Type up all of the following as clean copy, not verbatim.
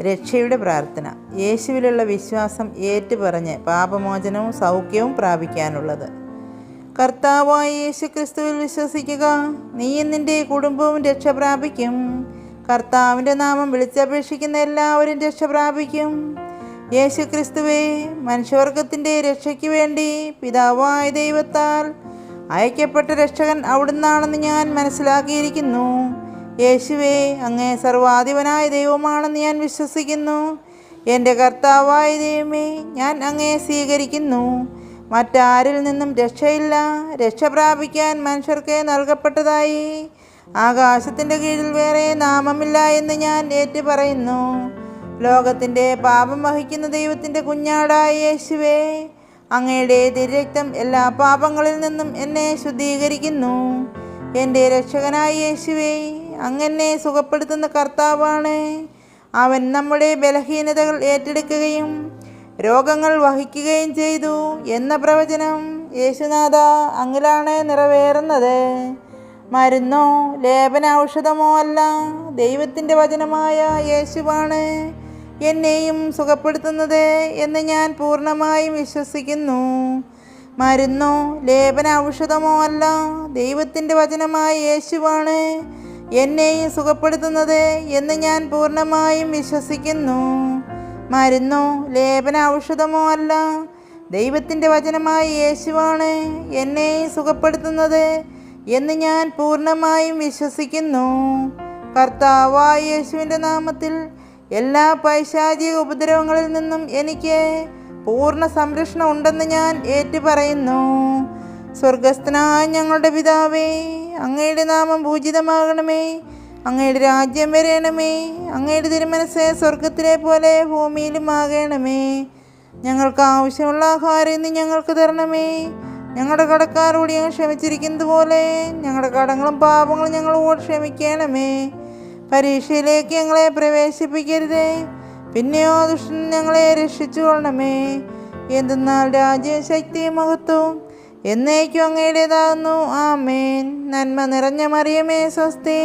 രക്ഷയുടെ പ്രാർത്ഥന. യേശുവിലുള്ള വിശ്വാസം ഏറ്റുപറഞ്ഞ് പാപമോചനവും സൗഖ്യവും പ്രാപിക്കാനുള്ളത്. കർത്താവായ യേശു ക്രിസ്തുവിൽ വിശ്വസിക്കുക, നീയും നിന്റെ കുടുംബവും രക്ഷ പ്രാപിക്കും. കർത്താവിൻ്റെ നാമം വിളിച്ചപേക്ഷിക്കുന്ന എല്ലാവരും രക്ഷ പ്രാപിക്കും. യേശു ക്രിസ്തുവേ, മനുഷ്യവർഗത്തിൻ്റെ രക്ഷയ്ക്ക് വേണ്ടി പിതാവായ ദൈവത്താൽ അയക്കപ്പെട്ട രക്ഷകൻ അവിടുന്നാണെന്ന് ഞാൻ മനസ്സിലാക്കിയിരിക്കുന്നു. യേശുവേ, അങ്ങേ സർവാധിപനായ ദൈവമാണെന്ന് ഞാൻ വിശ്വസിക്കുന്നു. എൻ്റെ കർത്താവായ ദൈവമേ, ഞാൻ അങ്ങേ സ്വീകരിക്കുന്നു. മറ്റാരിൽ നിന്നും രക്ഷയില്ല. രക്ഷ പ്രാപിക്കാൻ മനുഷ്യർക്ക് നൽകപ്പെട്ടതായി ആകാശത്തിൻ്റെ കീഴിൽ വേറെ നാമമില്ല എന്ന് ഞാൻ ഏറ്റുപറയുന്നു. ലോകത്തിൻ്റെ പാപം വഹിക്കുന്ന ദൈവത്തിൻ്റെ കുഞ്ഞാടായ യേശുവേ, അങ്ങയുടെ തിരുരക്തം എല്ലാ പാപങ്ങളിൽ നിന്നും എന്നെ ശുദ്ധീകരിക്കുന്നു. എൻ്റെ രക്ഷകനായ യേശുവേ, അങ്ങനെ സുഖപ്പെടുത്തുന്ന കർത്താവാണ്. അവൻ നമ്മുടെ ബലഹീനതകൾ ഏറ്റെടുക്കുകയും രോഗങ്ങൾ വഹിക്കുകയും ചെയ്തു എന്ന പ്രവചനം യേശുനാഥ അങ്ങിലാണ് നിറവേറുന്നത്. മരുന്നോ ലേപന ഔഷധമോ അല്ല, ദൈവത്തിൻ്റെ വചനമായ യേശുവാണ് എന്നെയും സുഖപ്പെടുത്തുന്നത് എന്ന് ഞാൻ പൂർണ്ണമായും വിശ്വസിക്കുന്നു. മരുന്നോ ലേപന ഔഷധമോ അല്ല, ദൈവത്തിൻ്റെ വചനമായ യേശുവാണ് എന്നെയും സുഖപ്പെടുത്തുന്നത് എന്ന് ഞാൻ പൂർണ്ണമായും വിശ്വസിക്കുന്നു. മരുന്നോ ലേപന ഔഷധമോ അല്ല, ദൈവത്തിൻ്റെ വചനമായ യേശുവാണ് എന്നെയും സുഖപ്പെടുത്തുന്നത് എന്ന് ഞാൻ പൂർണ്ണമായും വിശ്വസിക്കുന്നു. കർത്താവായ യേശുവിൻ്റെ നാമത്തിൽ എല്ലാ പൈശാചിക ഉപദ്രവങ്ങളിൽ നിന്നും എനിക്ക് പൂർണ്ണ സംരക്ഷണം ഉണ്ടെന്ന് ഞാൻ ഏറ്റുപറയുന്നു. സ്വർഗസ്ഥനായ ഞങ്ങളുടെ പിതാവേ, അങ്ങയുടെ നാമം പൂജിതമാകണമേ. അങ്ങയുടെ രാജ്യം വരയണമേ. അങ്ങയുടെ തിരുമനസ്സ് സ്വർഗത്തിലെ പോലെ ഭൂമിയിലും ആകണമേ. ഞങ്ങൾക്ക് ആവശ്യമുള്ള ആഹാരം ഇന്ന് ഞങ്ങൾക്ക് തരണമേ. ഞങ്ങളുടെ കടക്കാരോട് ഞങ്ങൾ ക്ഷമിച്ചിരിക്കുന്നത് പോലെ ഞങ്ങളുടെ കടങ്ങളും പാപങ്ങളും ഞങ്ങളോട് ക്ഷമിക്കണമേ. പരീക്ഷയിലേക്ക് ഞങ്ങളെ പ്രവേശിപ്പിക്കരുതേ, പിന്നെയോ ദുഷ്ടൻ ഞങ്ങളെ രക്ഷിച്ചു കൊള്ളണമേ. എന്തെന്നാൽ രാജ്യവും ശക്തിയും മഹത്വവും എന്നേക്കും അങ്ങയുടേതാകുന്നു. ആമേൻ. നന്മ നിറഞ്ഞ മറിയമേ സ്വസ്തി,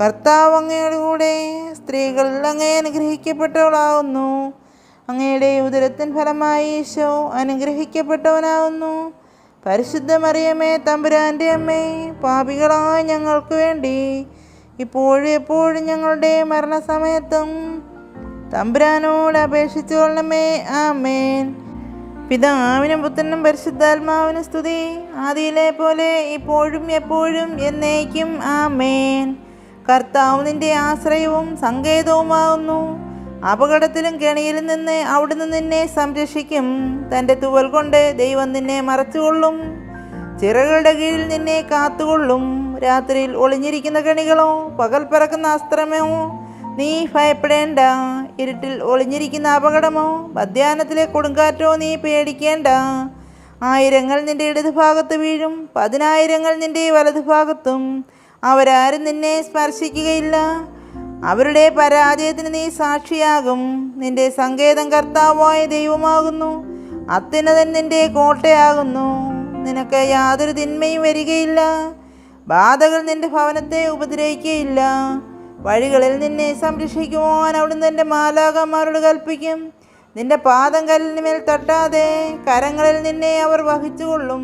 കർത്താവ് അങ്ങയുടെ കൂടെ സ്ത്രീകളിൽ അങ്ങേ അനുഗ്രഹിക്കപ്പെട്ടവളാകുന്നു. അങ്ങയുടെ ഉദരത്തിൻ ഫലമായി ഈശോ അനുഗ്രഹിക്കപ്പെട്ടവനാകുന്നു. പരിശുദ്ധ മറിയമേ തമ്പുരാൻ്റെ അമ്മേ, പാപികളായ ഞങ്ങൾക്ക് വേണ്ടി ഇപ്പോഴും എപ്പോഴും ഞങ്ങളുടെ മരണസമയത്തും തമ്പുരാനോട് അപേക്ഷിച്ചു കൊള്ളണമേ. ആമേൻ. പിതാവിനും പുത്രനും പരിശുദ്ധാത്മാവിനും സ്തുതി, ആദിയിലെ പോലെ ഇപ്പോഴും എപ്പോഴും എന്നേക്കും. ആമേൻ. കർത്താവ് നിന്റെ ആശ്രയവും സങ്കേതവുമാകുന്നു. അപകടത്തിലും കെണിയിലും നിന്ന് അവിടുന്ന് നിന്നെ സംരക്ഷിക്കും. തൻ്റെ തൂവൽ കൊണ്ട് ദൈവം നിന്നെ മറച്ചുകൊള്ളും. ചിറകുകളുടെ കീഴിൽ നിന്നെ കാത്തുകൊള്ളും. രാത്രിയിൽ ഒളിഞ്ഞിരിക്കുന്ന കെണികളോ പകൽ പറക്കുന്ന അസ്ത്രമോ നീ ഭയപ്പെടേണ്ട. ഇരുട്ടിൽ ഒളിഞ്ഞിരിക്കുന്ന അപകടമോ മധ്യാഹ്നത്തിലെ കൊടുങ്കാറ്റോ നീ പേടിക്കേണ്ട. 1000 നിന്റെ ഇടതുഭാഗത്ത് വീഴും, 10,000 നിന്റെ വലതുഭാഗത്തും. അവരാരും നിന്നെ സ്പർശിക്കുകയില്ല. അവരുടെ പരാജയത്തിന് നീ സാക്ഷിയാകും. നിന്റെ സങ്കേതം കർത്താവായ ദൈവമാകുന്നു. അത്യുന്നതൻ നിന്റെ കോട്ടയാകുന്നു. നിനക്ക് യാതൊരു തിന്മയും വരികയില്ല. ബാധകൾ നിന്റെ ഭവനത്തെ ഉപദ്രവിക്കുകയില്ല. വഴികളിൽ നിന്നെ സംരക്ഷിക്കുവാൻ അവിടുന്ന് തൻ്റെ മാലാഖമാരോട് കൽപ്പിക്കും. നിന്റെ പാദം കല്ലിന് മേൽ തട്ടാതെ കരങ്ങളിൽ നിന്നെ അവർ വഹിച്ചുകൊള്ളും.